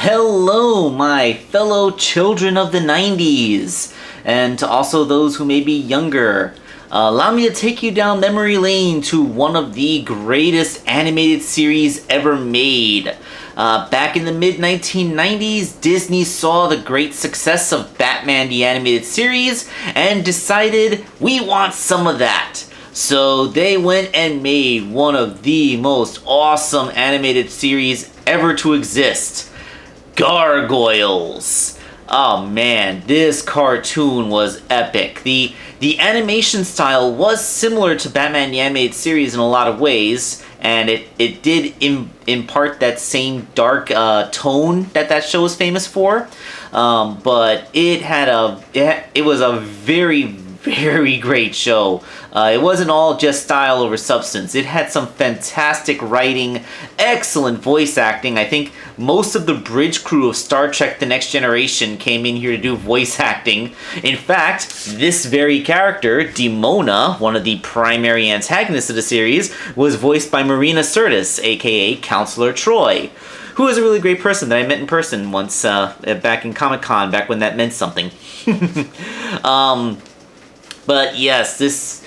Hello, my fellow children of the 90s, and to also those who may be younger. Allow me to take you down memory lane to one of the greatest animated series ever made. Back in the mid-1990s, Disney saw the great success of Batman the Animated Series and decided, we want some of that. So they went and made one of the most awesome animated series ever to exist. Gargoyles. Oh man, this cartoon was epic. The animation style was similar to Batman the Animated Series in a lot of ways, and it did impart that same dark tone that show was famous for. But it was a very great show. It wasn't all just style over substance. It had some fantastic writing, excellent voice acting. I think most of the bridge crew of Star Trek The Next Generation came in here to do voice acting. In fact, this very character, Demona, one of the primary antagonists of the series, was voiced by Marina Sirtis, aka Counselor Troy, who is a really great person that I met in person once back in Comic-Con, back when that meant something. But yes, this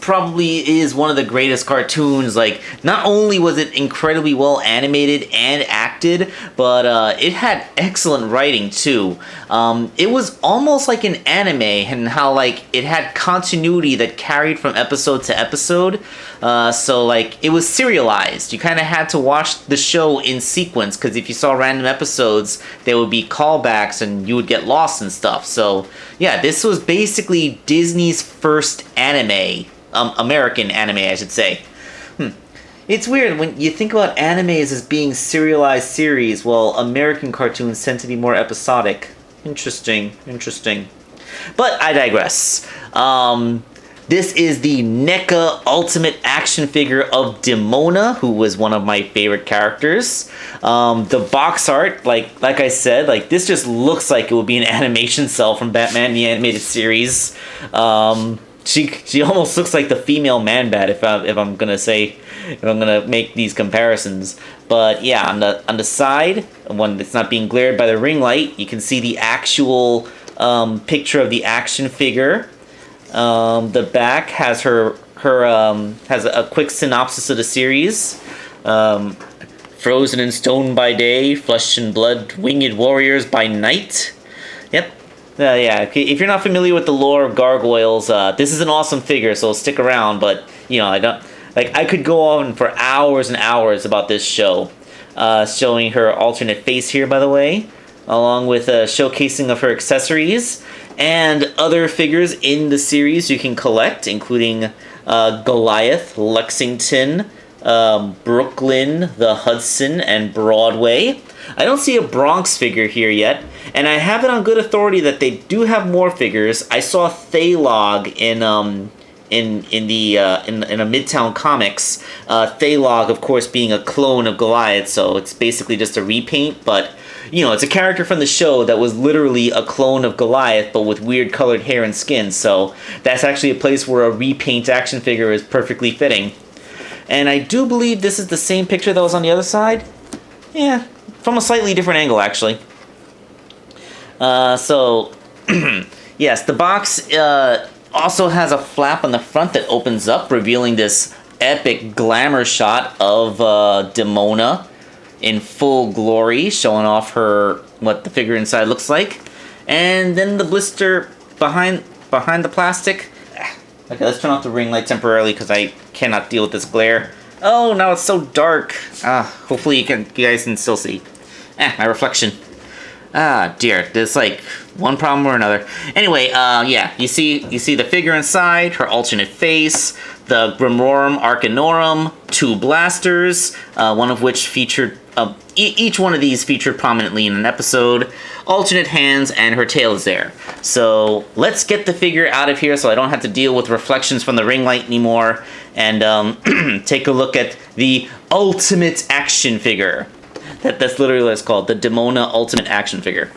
probably is one of the greatest cartoons. Like, not only was it incredibly well animated and acted, but it had excellent writing too. It was almost like an anime in how like it had continuity that carried from episode to episode. So like it was serialized. You kind of had to watch the show in sequence, because if you saw random episodes, there would be callbacks and you would get lost and stuff. So yeah, this was basically Disney's first anime. American anime, I should say. It's weird when you think about animes as being serialized series, while American cartoons tend to be more episodic. Interesting. But I digress. This is the NECA Ultimate Action Figure of Demona, who was one of my favorite characters. The box art, like I said, like this just looks like it would be an animation cell from Batman the Animated Series. She almost looks like the female Man-Bat if I'm gonna make these comparisons. But yeah, on the side, when it's not being glared by the ring light, you can see the actual picture of the action figure. The back has has a quick synopsis of the series. Frozen in stone by day, flesh and blood, winged warriors by night. Yep. Yeah, if you're not familiar with the lore of Gargoyles, this is an awesome figure, so stick around. But you know, I could go on for hours and hours about this show. Showing her alternate face here, by the way, along with a showcasing of her accessories and other figures in the series you can collect, including Goliath, Lexington, Brooklyn, the Hudson, and Broadway. I don't see a Bronx figure here yet, and I have it on good authority that they do have more figures. I saw Thailog in a Midtown Comics. Thailog, of course, being a clone of Goliath, so it's basically just a repaint, but you know, it's a character from the show that was literally a clone of Goliath, but with weird colored hair and skin, so that's actually a place where a repaint action figure is perfectly fitting. And I do believe this is the same picture that was on the other side. Yeah, from a slightly different angle, actually. So, yes, the box also has a flap on the front that opens up, revealing this epic glamour shot of Demona in full glory, showing off what the figure inside looks like. And then the blister behind the plastic. Okay, let's turn off the ring light temporarily because I cannot deal with this glare. Oh, now it's so dark. Hopefully you guys can still see. My reflection. Dear, there's like one problem or another. Anyway, yeah, you see the figure inside, her alternate face, the Grimorum Arcanorum, two blasters, one of which featured, each one of these featured prominently in an episode, alternate hands, and her tail is there. So let's get the figure out of here so I don't have to deal with reflections from the ring light anymore, and take a look at the Ultimate Action Figure. That's literally what it's called, the Demona Ultimate Action Figure.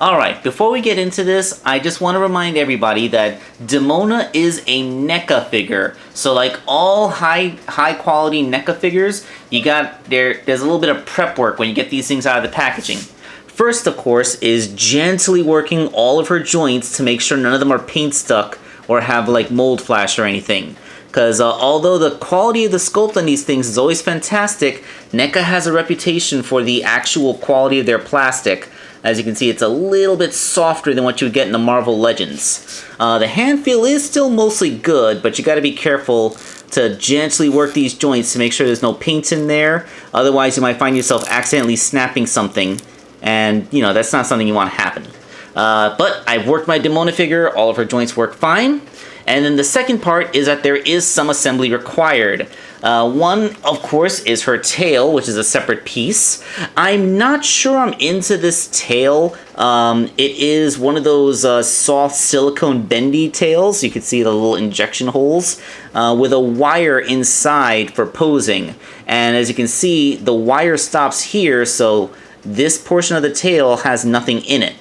Alright, before we get into this, I just want to remind everybody that Demona is a NECA figure. So like all high quality NECA figures, there's a little bit of prep work when you get these things out of the packaging. First, of course, is gently working all of her joints to make sure none of them are paint stuck or have like mold flash or anything. Because although the quality of the sculpt on these things is always fantastic, NECA has a reputation for the actual quality of their plastic. As you can see, it's a little bit softer than what you would get in the Marvel Legends. The hand feel is still mostly good, but you got to be careful to gently work these joints to make sure there's no paint in there. Otherwise, you might find yourself accidentally snapping something, and you know that's not something you want to happen. But I've worked my Demona figure; all of her joints work fine. And then the second part is that there is some assembly required. One, of course, is her tail, which is a separate piece. I'm not sure I'm into this tail. It is one of those soft silicone bendy tails. You can see the little injection holes with a wire inside for posing. And as you can see, the wire stops here, so this portion of the tail has nothing in it.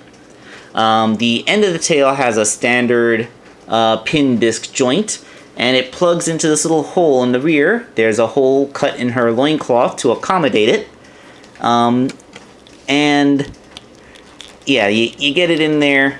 The end of the tail has a standard pin disc joint, and it plugs into this little hole in the rear. There's a hole cut in her loincloth to accommodate it. And yeah, you get it in there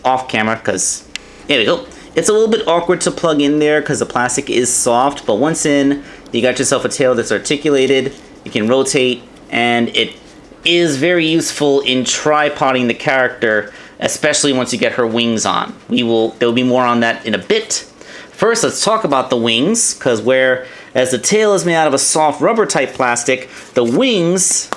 off camera because there we go. It's a little bit awkward to plug in there because the plastic is soft, but once in, you got yourself a tail that's articulated. You can rotate, and it is very useful in tripoding the character, especially once you get her wings on. There'll be more on that in a bit. First, let's talk about the wings, because whereas the tail is made out of a soft rubber type plastic, the wings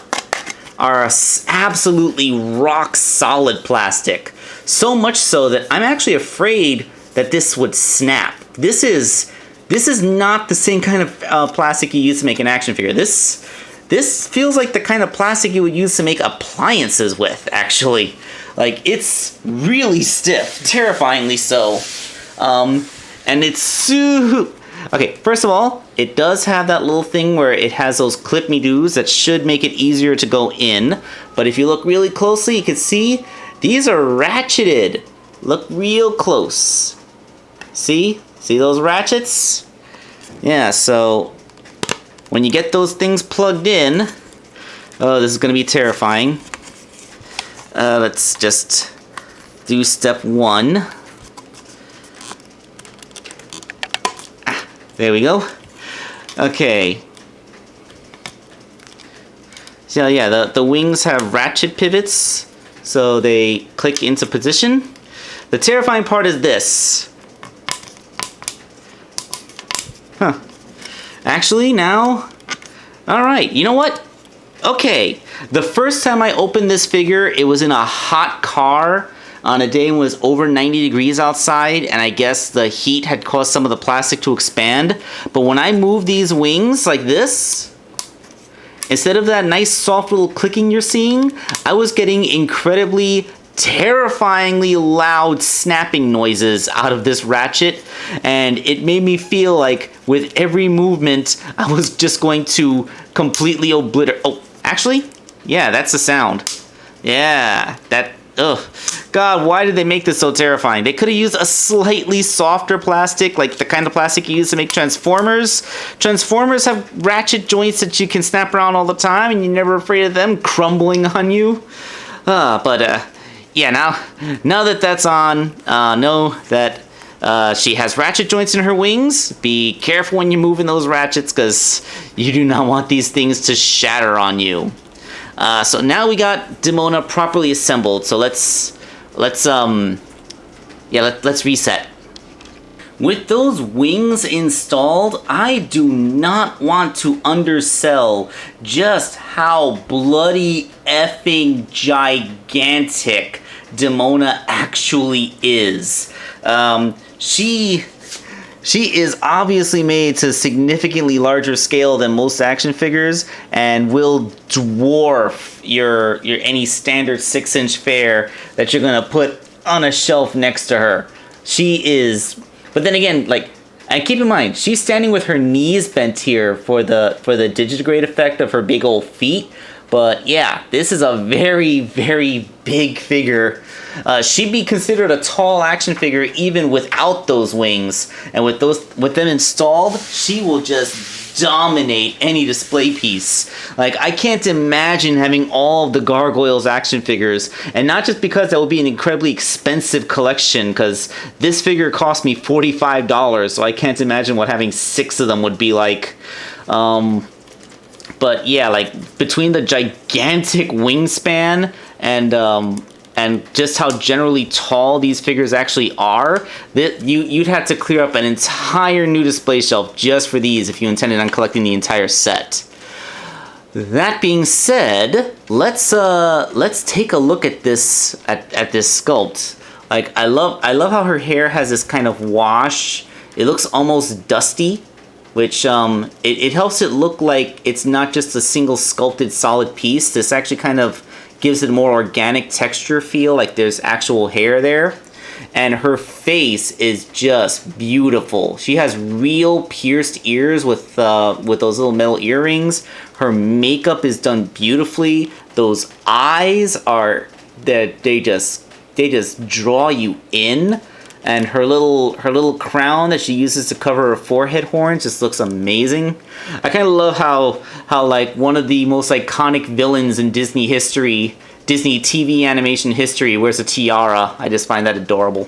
are absolutely rock solid plastic. So much so that I'm actually afraid that this would snap. This is not the same kind of plastic you use to make an action figure. This feels like the kind of plastic you would use to make appliances with, actually. Like, it's really stiff, terrifyingly so. And it's okay, first of all, it does have that little thing where it has those clip-me-doos that should make it easier to go in. But if you look really closely, you can see these are ratcheted. Look real close. See? See those ratchets? Yeah, so when you get those things plugged in, oh, this is going to be terrifying. Let's just do step one. There we go. Okay. So yeah, the wings have ratchet pivots, so they click into position. The terrifying part is this. Huh. Actually, now... Alright, you know what? Okay, the first time I opened this figure, it was in a hot car on a day when it was over 90 degrees outside, and I guess the heat had caused some of the plastic to expand. But when I moved these wings like this, instead of that nice soft little clicking you're seeing, I was getting incredibly, terrifyingly loud snapping noises out of this ratchet, and it made me feel like with every movement, I was just going to completely obliterate. Oh, actually, yeah, that's the sound. Yeah, that, ugh. God, why did they make this so terrifying? They could have used a slightly softer plastic, like the kind of plastic you use to make Transformers. Transformers have ratchet joints that you can snap around all the time, and you're never afraid of them crumbling on you. Yeah, now that that's on, know that she has ratchet joints in her wings. Be careful when you're moving those ratchets, because you do not want these things to shatter on you. So now we got Demona properly assembled. So let's reset. With those wings installed, I do not want to undersell just how bloody effing gigantic Demona actually is. She is obviously made to significantly larger scale than most action figures, and will dwarf your any standard 6-inch fare that you're gonna put on a shelf next to her. She is, but then again, like, and keep in mind, she's standing with her knees bent here for the digigrade effect of her big old feet. But yeah, this is a very, very big figure. She'd be considered a tall action figure even without those wings. And with them installed, she will just dominate any display piece. Like, I can't imagine having all of the Gargoyles action figures. And not just because that would be an incredibly expensive collection, because this figure cost me $45, so I can't imagine what having 6 of them would be like. But yeah, like, between the gigantic wingspan and just how generally tall these figures actually are, you'd have to clear up an entire new display shelf just for these if you intended on collecting the entire set. That being said, let's take a look at this at this sculpt. Like, I love how her hair has this kind of wash. It looks almost dusty, which it helps it look like it's not just a single sculpted solid piece. This actually kind of gives it a more organic texture feel, like there's actual hair there. And her face is just beautiful. She has real pierced ears with those little metal earrings. Her makeup is done beautifully. Those eyes are they just draw you in. And her little crown that she uses to cover her forehead horns just looks amazing. I kind of love how like one of the most iconic villains in Disney history, Disney TV animation history, wears a tiara. I just find that adorable.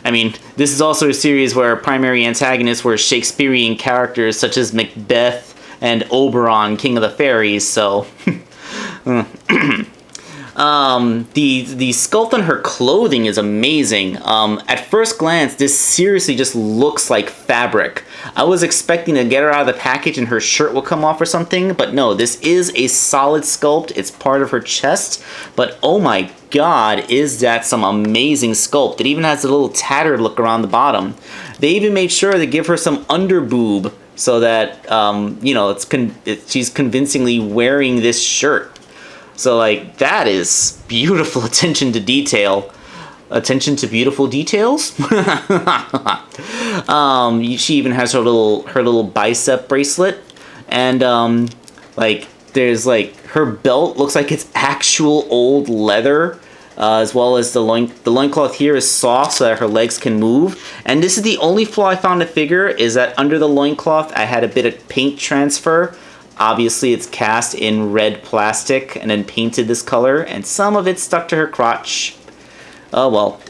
I mean, this is also a series where primary antagonists were Shakespearean characters such as Macbeth and Oberon, King of the Fairies, so... the sculpt on her clothing is amazing. At first glance, this seriously just looks like fabric. I was expecting to get her out of the package and her shirt will come off or something, but no, this is a solid sculpt. It's part of her chest, but oh my god, is that some amazing sculpt. It even has a little tattered look around the bottom. They even made sure to give her some under boob so that, you know, she's convincingly wearing this shirt. So, like, that is beautiful attention to detail. Attention to beautiful details? She even has her little bicep bracelet. And, like, there's, like, her belt looks like it's actual old leather. As well as the loincloth here is soft so that her legs can move. And this is the only flaw I found in the figure, is that under the loincloth I had a bit of paint transfer. Obviously, it's cast in red plastic and then painted this color, and some of it stuck to her crotch. Oh well,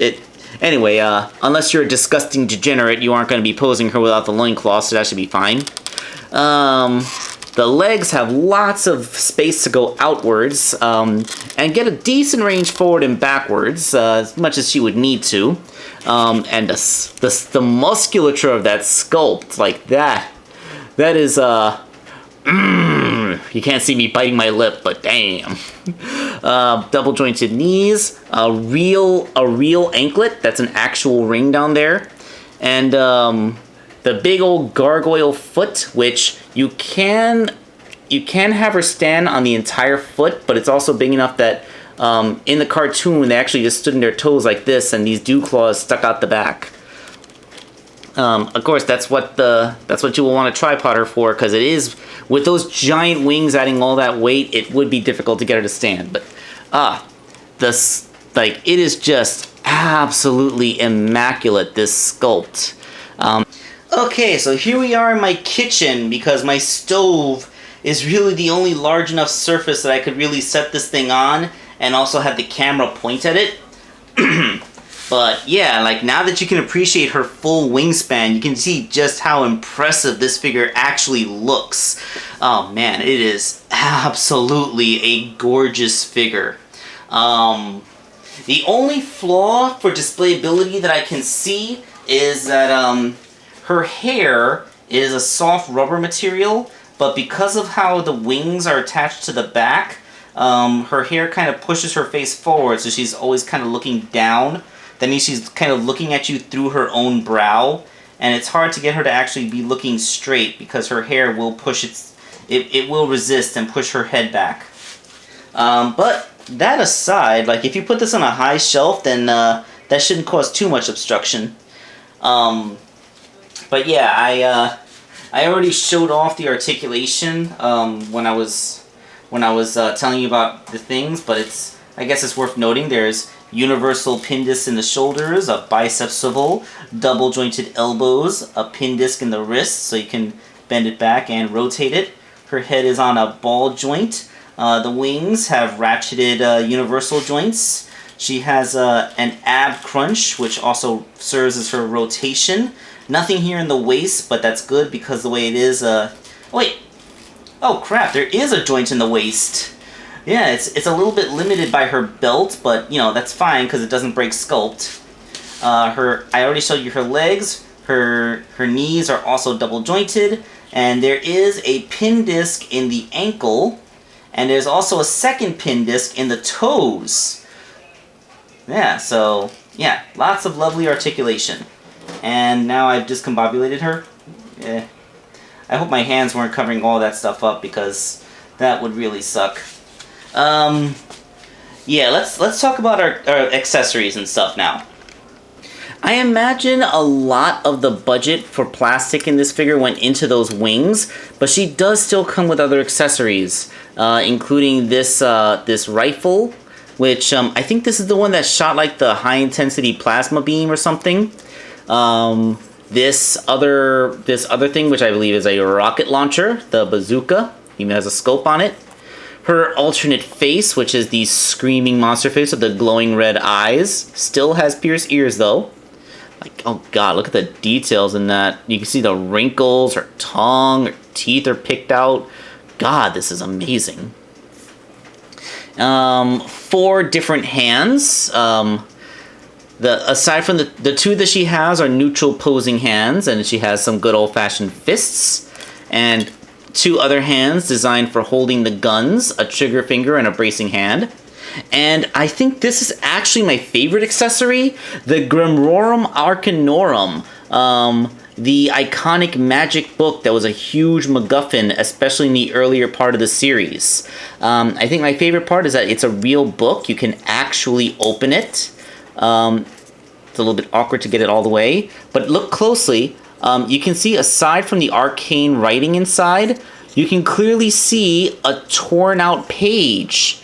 anyway, unless you're a disgusting degenerate, you aren't going to be posing her without the loincloth, so that should be fine. The legs have lots of space to go outwards, and get a decent range forward and backwards, as much as she would need to. And the musculature of that sculpt, like that is, you can't see me biting my lip, but damn. Double jointed knees, a real anklet, that's an actual ring down there, and the big old gargoyle foot, which you can have her stand on the entire foot, but it's also big enough that in the cartoon they actually just stood on their toes like this, and these dew claws stuck out the back. Of course, that's what you will want to tripod her for, because it is, with those giant wings adding all that weight, it would be difficult to get her to stand. But it is just absolutely immaculate, this sculpt. Okay, so here we are in my kitchen, because my stove is really the only large enough surface that I could really set this thing on and also have the camera point at it. But yeah, like, now that you can appreciate her full wingspan, you can see just how impressive this figure actually looks. Oh man, it is absolutely a gorgeous figure. The only flaw for displayability that I can see is that her hair is a soft rubber material, but because of how the wings are attached to the back, her hair kind of pushes her face forward, so she's always kind of looking down. That means she's kind of looking at you through her own brow, and it's hard to get her to actually be looking straight because her hair will push it will resist and push her head back. But that aside, like, if you put this on a high shelf, then that shouldn't cause too much obstruction. But yeah, I already showed off the articulation when I was when I was telling you about the things, but I guess it's worth noting. There's universal pin disc in the shoulders, a bicep swivel, double jointed elbows, a pin disc in the wrist so you can bend it back and rotate it. Her head is on a ball joint. The wings have ratcheted universal joints. She has an ab crunch, which also serves as her rotation. Nothing here in the waist, but that's good because the way it is... wait! Oh crap, there is a joint in the waist! Yeah, it's a little bit limited by her belt, but, you know, that's fine because it doesn't break sculpt. I already showed you her legs. Her knees are also double jointed. And there is a pin disc in the ankle. And there's also a second pin disc in the toes. Yeah, so, yeah, lots of lovely articulation. And now I've discombobulated her. I hope my hands weren't covering all that stuff up because that would really suck. Yeah, let's talk about our accessories and stuff now. I imagine a lot of the budget for plastic in this figure went into those wings, but she does still come with other accessories, including this rifle, which I think this is the one that shot like the high intensity plasma beam or something. This other thing, which I believe is a rocket launcher, the bazooka, even has a scope on it. Her alternate face, which is the screaming monster face with the glowing red eyes, still has pierced ears though. Like, oh god, look at the details in that. You can see the wrinkles, her tongue, her teeth are picked out. God, this is amazing. 4 different hands. Aside from the 2 that she has are neutral posing hands, and she has some good old-fashioned fists. And 2 other hands designed for holding the guns, a trigger finger and a bracing hand. And I think this is actually my favorite accessory, the Grimorum Arcanorum, the iconic magic book that was a huge MacGuffin, especially in the earlier part of the series. I think my favorite part is that it's a real book. You can actually open it. It's a little bit awkward to get it all the way, but look closely. You can see, aside from the arcane writing inside, you can clearly see a torn out page.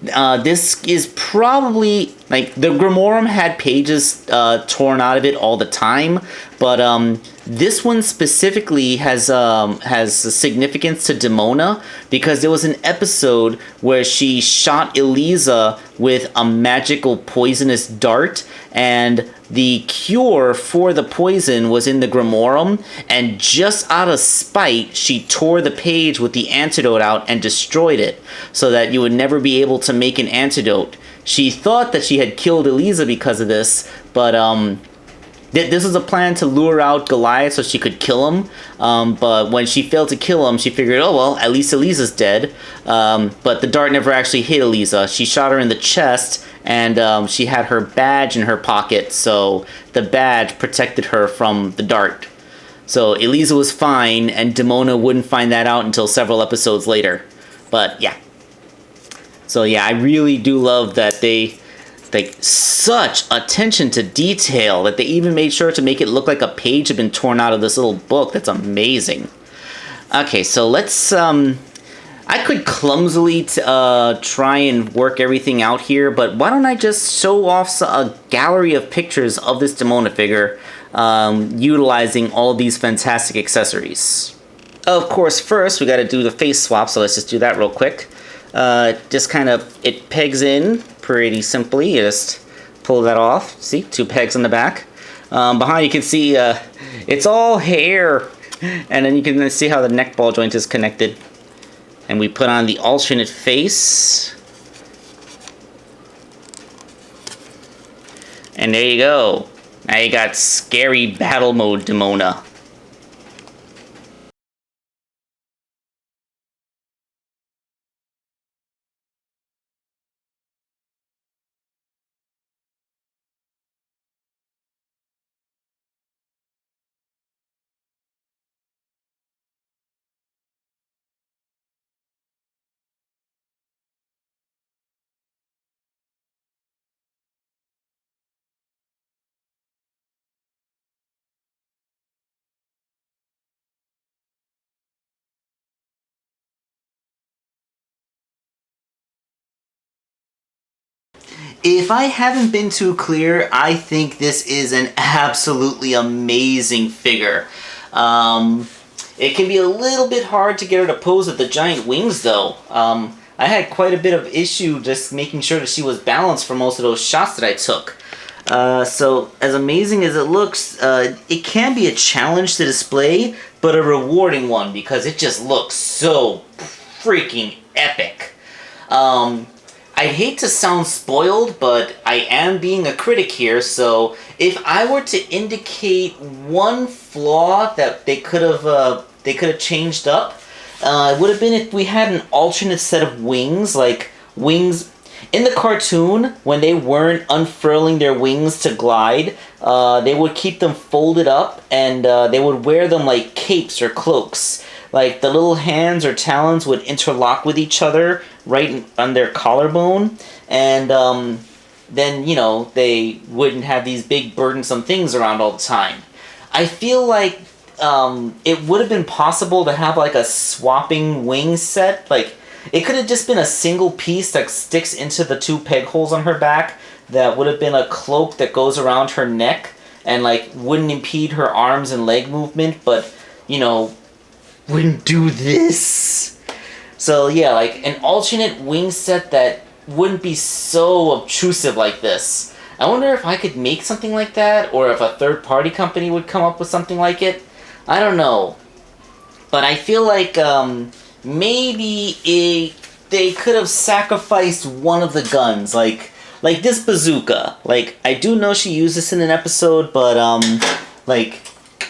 This is probably, like, the Grimorum had pages torn out of it all the time, but this one specifically has significance to Demona because there was an episode where she shot Elisa with a magical poisonous dart, and the cure for the poison was in the Grimorum, and just out of spite, she tore the page with the antidote out and destroyed it, so that you would never be able to make an antidote. She thought that she had killed Elisa because of this, but this was a plan to lure out Goliath so she could kill him, but when she failed to kill him, she figured, oh well, at least Elisa's dead, but the dart never actually hit Elisa. She shot her in the chest, and she had her badge in her pocket, so the badge protected her from the dart. So Elisa was fine, and Demona wouldn't find that out until several episodes later. But yeah. So yeah, I really do love that they like such attention to detail that they even made sure to make it look like a page had been torn out of this little book. That's amazing. Okay, so let's I could clumsily try and work everything out here, but why don't I just show off a gallery of pictures of this Demona figure utilizing all of these fantastic accessories. Of course, first we got to do the face swap, so let's just do that real quick. Just kind of, it pegs in pretty simply. You just pull that off. See, 2 pegs on the back. Behind you can see it's all hair, and then you can see how the neck ball joint is connected. And we put on the alternate face. And there you go. Now you got scary battle mode Demona. if I haven't been too clear, I think this is an absolutely amazing figure. It can be a little bit hard to get her to pose with the giant wings, though. I had quite a bit of issue just making sure that she was balanced for most of those shots that I took. So, as amazing as it looks, it can be a challenge to display, but a rewarding one because it just looks so freaking epic. I'd hate to sound spoiled, but I am being a critic here, so if I were to indicate one flaw that they could have changed up, it would have been if we had an alternate set of wings, like wings in the cartoon, when they weren't unfurling their wings to glide, they would keep them folded up, and they would wear them like capes or cloaks. Like, the little hands or talons would interlock with each other right on their collarbone, and then, you know, they wouldn't have these big burdensome things around all the time. I feel like it would have been possible to have, like, a swapping wing set. Like, it could have just been a single piece that sticks into the two peg holes on her back that would have been a cloak that goes around her neck and, like, wouldn't impede her arms and leg movement, but, you know, wouldn't do this. So yeah, like an alternate wing set that wouldn't be so obtrusive like this. I wonder if I could make something like that, or if a third-party company would come up with something like it. I don't know. But I feel like maybe they could have sacrificed one of the guns, like this bazooka. Like, I do know she used this in an episode, but like,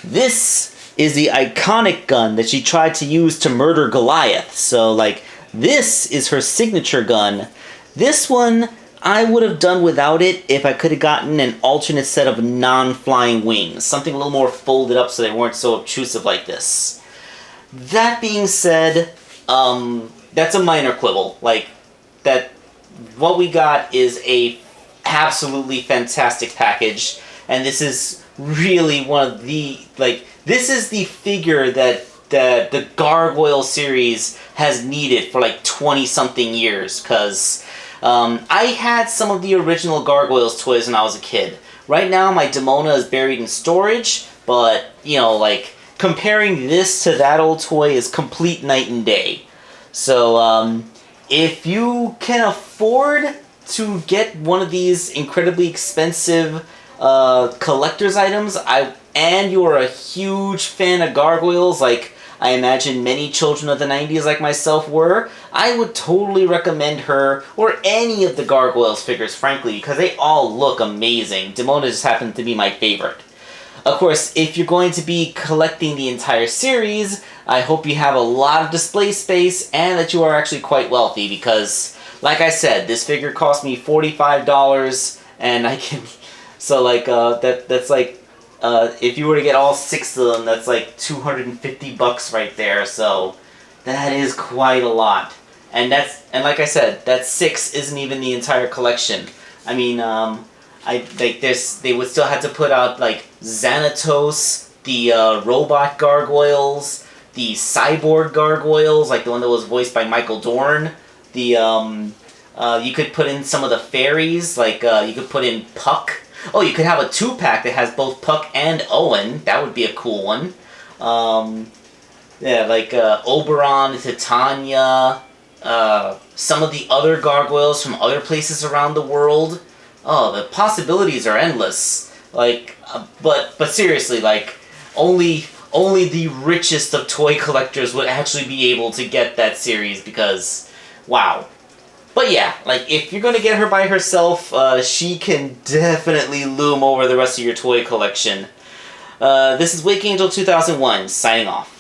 this is the iconic gun that she tried to use to murder Goliath. So, like, this is her signature gun. This one, I would have done without it if I could have gotten an alternate set of non-flying wings. Something a little more folded up so they weren't so obtrusive like this. That being said, that's a minor quibble. Like, that, what we got is a absolutely fantastic package, and this is really one of the, like, this is the figure that the Gargoyle series has needed for like 20-something years, because I had some of the original Gargoyles toys when I was a kid. Right now my Demona is buried in storage, but, you know, like, comparing this to that old toy is complete night and day. So, if you can afford to get one of these incredibly expensive collector's items, and you are a huge fan of Gargoyles, like I imagine many children of the 90s like myself were, I would totally recommend her, or any of the Gargoyles figures, frankly, because they all look amazing. Demona just happened to be my favorite. Of course, if you're going to be collecting the entire series, I hope you have a lot of display space, and that you are actually quite wealthy, because, like I said, this figure cost me $45, and I can... So, like, that's like... if you were to get all 6 of them, that's like $250 right there, so that is quite a lot. And like I said, that 6 isn't even the entire collection. I mean, they would still have to put out, like, Xanatos, the robot Gargoyles, the cyborg Gargoyles, like the one that was voiced by Michael Dorn. You could put in some of the fairies, like, you could put in Puck. Oh, you could have a 2-pack that has both Puck and Owen. That would be a cool one. Yeah, like Oberon, Titania, some of the other Gargoyles from other places around the world. Oh, the possibilities are endless. Like, but seriously, like, only the richest of toy collectors would actually be able to get that series, because, wow. But yeah, like, if you're going to get her by herself, she can definitely loom over the rest of your toy collection. This is Wake Angel 2001, signing off.